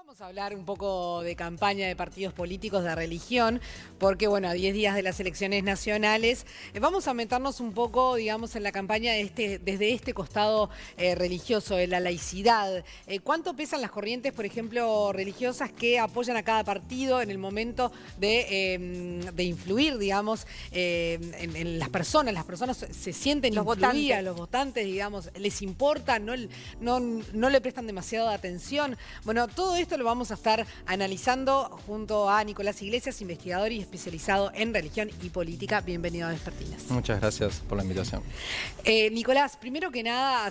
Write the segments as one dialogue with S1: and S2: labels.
S1: Vamos a hablar un poco de campaña de partidos políticos, de religión, porque bueno, a 10 días de las elecciones nacionales, vamos a meternos un poco, digamos, en la campaña desde este costado religioso, de la laicidad. ¿Cuánto pesan las corrientes, por ejemplo, religiosas que apoyan a cada partido en el momento de influir, digamos, en las personas? Las personas se sienten influidas, los votantes, digamos, les importa, no le prestan demasiada atención. Bueno, todo esto lo vamos a estar analizando junto a Nicolás Iglesias, investigador y especializado en religión y política. Bienvenido a Despertines.
S2: Muchas gracias por la invitación.
S1: Nicolás, primero que nada,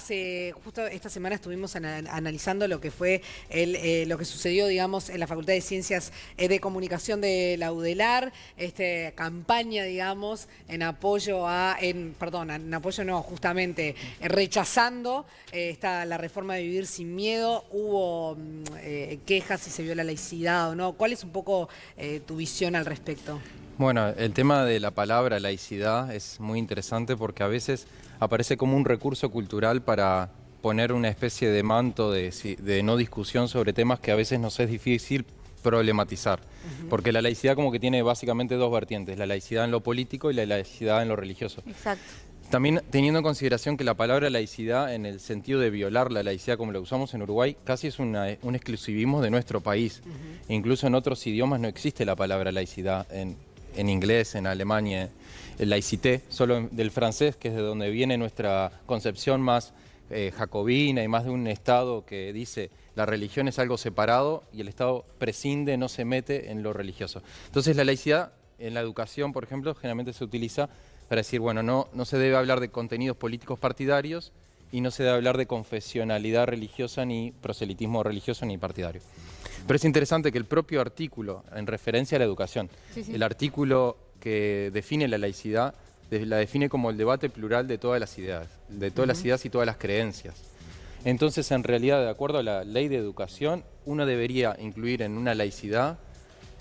S1: justo esta semana estuvimos analizando lo que fue lo que sucedió, digamos, en la Facultad de Ciencias de Comunicación de la UDELAR, campaña, digamos, en apoyo justamente rechazando la reforma de Vivir Sin Miedo. Hubo quejas si se viola la laicidad o no. ¿Cuál es un poco tu visión al respecto?
S2: Bueno, el tema de la palabra laicidad es muy interesante porque a veces aparece como un recurso cultural para poner una especie de manto de no discusión sobre temas que a veces nos es difícil problematizar. Porque la laicidad como que tiene básicamente dos vertientes, la laicidad en lo político y la laicidad en lo religioso.
S1: Exacto.
S2: También teniendo en consideración que la palabra laicidad, en el sentido de violar la laicidad como la usamos en Uruguay, casi es un exclusivismo de nuestro país. Incluso en otros idiomas no existe la palabra laicidad, en inglés, en Alemania, el laicité, solo del francés, que es de donde viene nuestra concepción más jacobina y más de un Estado que dice la religión es algo separado y el Estado prescinde, no se mete en lo religioso. Entonces la laicidad en la educación, por ejemplo, generalmente se utiliza para decir, bueno, no se debe hablar de contenidos políticos partidarios y no se debe hablar de confesionalidad religiosa, ni proselitismo religioso, ni partidario. Pero es interesante que el propio artículo, en referencia a la educación, el artículo que define la laicidad, la define como el debate plural de todas las ideas, y todas las creencias. Entonces, en realidad, de acuerdo a la ley de educación, uno debería incluir en una laicidad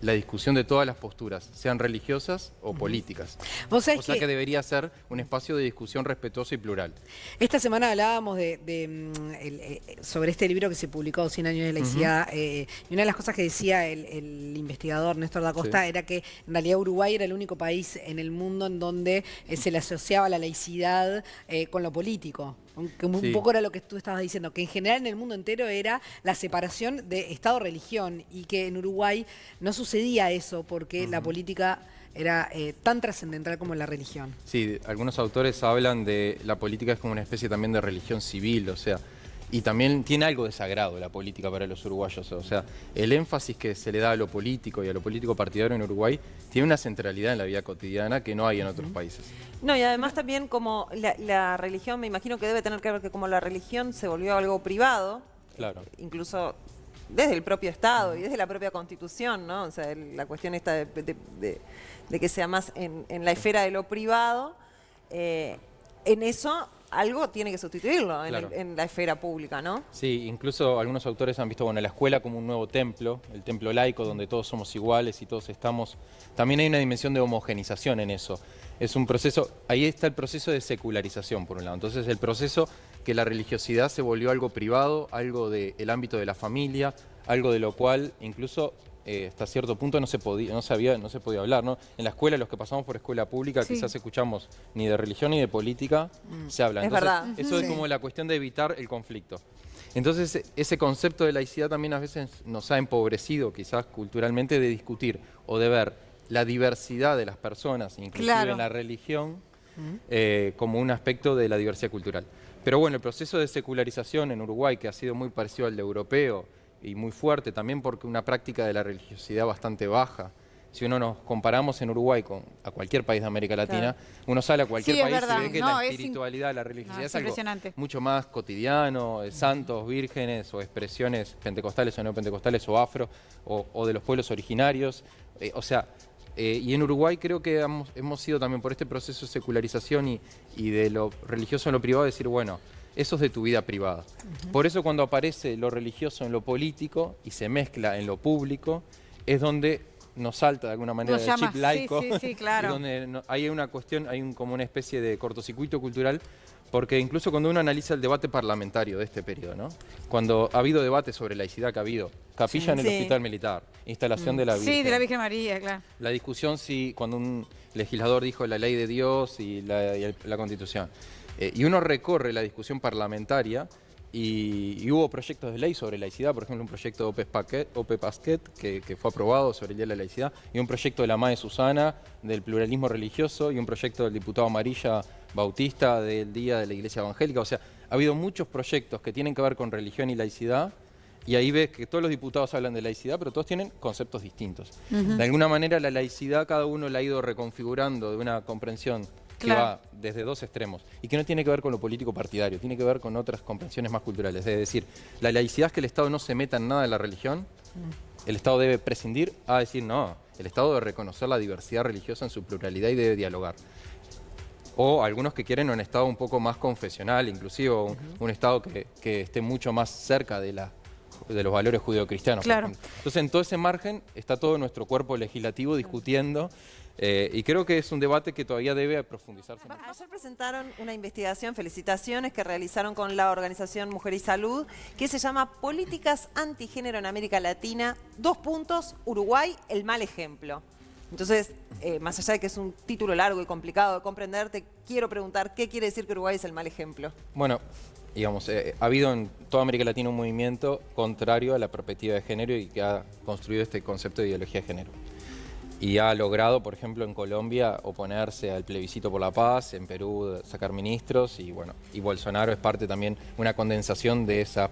S2: la discusión de todas las posturas, sean religiosas o políticas. O sea que debería ser un espacio de discusión respetuoso y plural.
S1: Esta semana hablábamos sobre este libro que se publicó, 100 años de laicidad, y una de las cosas que decía el investigador Néstor da Costa era que en realidad Uruguay era el único país en el mundo en donde se le asociaba la laicidad con lo político. Un poco era lo que tú estabas diciendo, que en general en el mundo entero era la separación de Estado-religión y que en Uruguay no sucedía eso porque la política era tan trascendental como la religión.
S2: Sí, algunos autores hablan de la política es como una especie también de religión civil, o sea, y también tiene algo de sagrado la política para los uruguayos, o sea, el énfasis que se le da a lo político y a lo político partidario en Uruguay tiene una centralidad en la vida cotidiana que no hay en otros países.
S3: No, y además también como la religión, me imagino que debe tener que ver que como la religión se volvió algo privado,
S2: Claro.
S3: Incluso desde el propio Estado y desde la propia Constitución, ¿no? O sea, la cuestión esta de que sea más en la esfera de lo privado, en eso algo tiene que sustituirlo en la esfera pública, ¿no?
S2: Sí, incluso algunos autores han visto la escuela como un nuevo templo, el templo laico donde todos somos iguales y todos estamos. También hay una dimensión de homogenización en eso. Es un proceso, ahí está el proceso de secularización por un lado. Entonces el proceso que la religiosidad se volvió algo privado, algo del ámbito de la familia, algo de lo cual incluso hasta cierto punto no se podía hablar, ¿no? En la escuela, los que pasamos por escuela pública, quizás escuchamos ni de religión ni de política se habla.
S3: Entonces, es verdad.
S2: Eso es como la cuestión de evitar el conflicto. Entonces, ese concepto de laicidad también a veces nos ha empobrecido, quizás culturalmente, de discutir o de ver la diversidad de las personas, inclusive en la religión, como un aspecto de la diversidad cultural. Pero bueno, el proceso de secularización en Uruguay, que ha sido muy parecido al de europeo, y muy fuerte también porque una práctica de la religiosidad bastante baja. Si uno nos comparamos en Uruguay a cualquier país de América Latina, uno sale a cualquier país y ve que la espiritualidad, la religiosidad es algo mucho más cotidiano, santos, vírgenes o expresiones pentecostales o neopentecostales o afro o de los pueblos originarios. Y en Uruguay creo que hemos sido también por este proceso de secularización y de lo religioso en lo privado, decir, bueno, eso es de tu vida privada. Por eso cuando aparece lo religioso en lo político y se mezcla en lo público, es donde nos salta de alguna manera el chip laico.
S3: Sí, claro.
S2: Y donde hay una cuestión, como una especie de cortocircuito cultural, Porque incluso cuando uno analiza el debate parlamentario de este periodo, ¿no? Cuando ha habido debate sobre laicidad que ha habido, capilla en el hospital militar, instalación de la Virgen.
S4: Sí, de la Virgen María, claro.
S2: La discusión si cuando un legislador dijo la ley de Dios y la Constitución. Y uno recorre la discusión parlamentaria y hubo proyectos de ley sobre laicidad, por ejemplo un proyecto de Ope Pasquet que fue aprobado sobre el Día de la Laicidad, y un proyecto de la Mae Susana del pluralismo religioso, y un proyecto del diputado Amarilla Bautista del Día de la Iglesia Evangélica. O sea, ha habido muchos proyectos que tienen que ver con religión y laicidad, y ahí ves que todos los diputados hablan de laicidad, pero todos tienen conceptos distintos. De alguna manera la laicidad cada uno la ha ido reconfigurando de una comprensión que va desde dos extremos y que no tiene que ver con lo político partidario, tiene que ver con otras comprensiones más culturales. Es decir, la laicidad es que el Estado no se meta en nada de la religión, el Estado debe prescindir a decir no, el Estado debe reconocer la diversidad religiosa en su pluralidad y debe dialogar. O algunos que quieren un Estado un poco más confesional, inclusive un Estado que esté mucho más cerca de los valores judeocristianos.
S4: Claro.
S2: Entonces, en todo ese margen está todo nuestro cuerpo legislativo discutiendo. Y creo que es un debate que todavía debe profundizarse más.
S3: Ayer presentaron una investigación, felicitaciones, que realizaron con la organización Mujer y Salud, que se llama Políticas Antigénero en América Latina, Uruguay, el mal ejemplo. Entonces, más allá de que es un título largo y complicado de comprender, te quiero preguntar, ¿qué quiere decir que Uruguay es el mal ejemplo?
S2: Bueno, digamos, ha habido en toda América Latina un movimiento contrario a la perspectiva de género y que ha construido este concepto de ideología de género. Y ha logrado, por ejemplo, en Colombia oponerse al plebiscito por la paz, en Perú sacar ministros y bueno, y Bolsonaro es parte también, una condensación de esa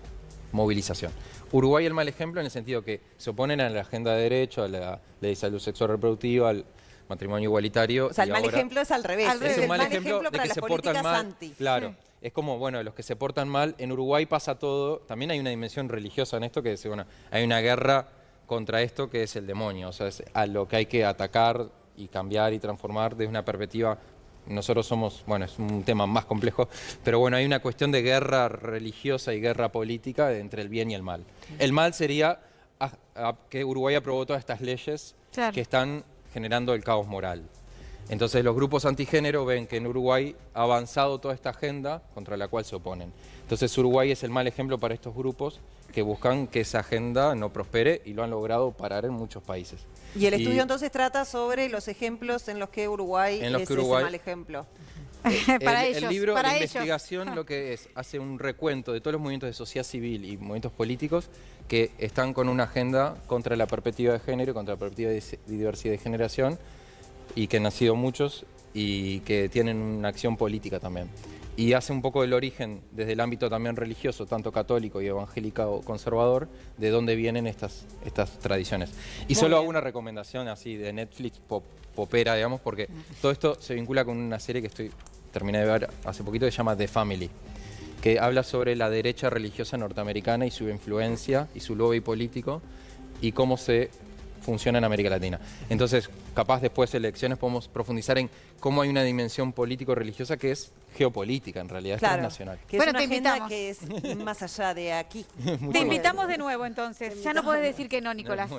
S2: movilización. Uruguay el mal ejemplo en el sentido que se oponen a la agenda de derecho, a la ley de salud sexual reproductiva, al matrimonio igualitario.
S3: O sea, el mal ejemplo es al revés.
S2: Es un mal ejemplo de
S3: para
S2: que
S3: las
S2: se portan
S3: políticas
S2: mal.
S3: anti.
S2: Claro. Es como, bueno, los que se portan mal, en Uruguay pasa todo, también hay una dimensión religiosa en esto que es, bueno, hay una guerra contra esto que es el demonio, o sea, es a lo que hay que atacar y cambiar y transformar desde una perspectiva. Nosotros somos, bueno, es un tema más complejo, pero bueno, hay una cuestión de guerra religiosa y guerra política entre el bien y el mal. El mal sería que Uruguay aprobó todas estas leyes que están generando el caos moral. Entonces los grupos antigénero ven que en Uruguay ha avanzado toda esta agenda contra la cual se oponen. Entonces Uruguay es el mal ejemplo para estos grupos que buscan que esa agenda no prospere y lo han logrado parar en muchos países.
S3: Y el estudio entonces trata sobre los ejemplos en los que Uruguay es ese mal ejemplo.
S2: El libro de investigación lo que es, hace un recuento de todos los movimientos de sociedad civil y movimientos políticos que están con una agenda contra la perspectiva de género, contra la perspectiva de diversidad de generación, y que han nacido muchos y que tienen una acción política también. Y hace un poco el origen desde el ámbito también religioso, tanto católico y evangélico conservador, de dónde vienen estas tradiciones. Y solo hago una recomendación así de Netflix popera, digamos, porque todo esto se vincula con una serie que terminé de ver hace poquito que se llama The Family, que habla sobre la derecha religiosa norteamericana y su influencia y su lobby político y cómo se funciona en América Latina. Entonces, capaz después de elecciones podemos profundizar en cómo hay una dimensión político-religiosa que es geopolítica, en realidad, es transnacional.
S3: Que es una agenda que es más allá de aquí.
S4: Te invitamos de nuevo, entonces. Ya no podés decir que no, Nicolás.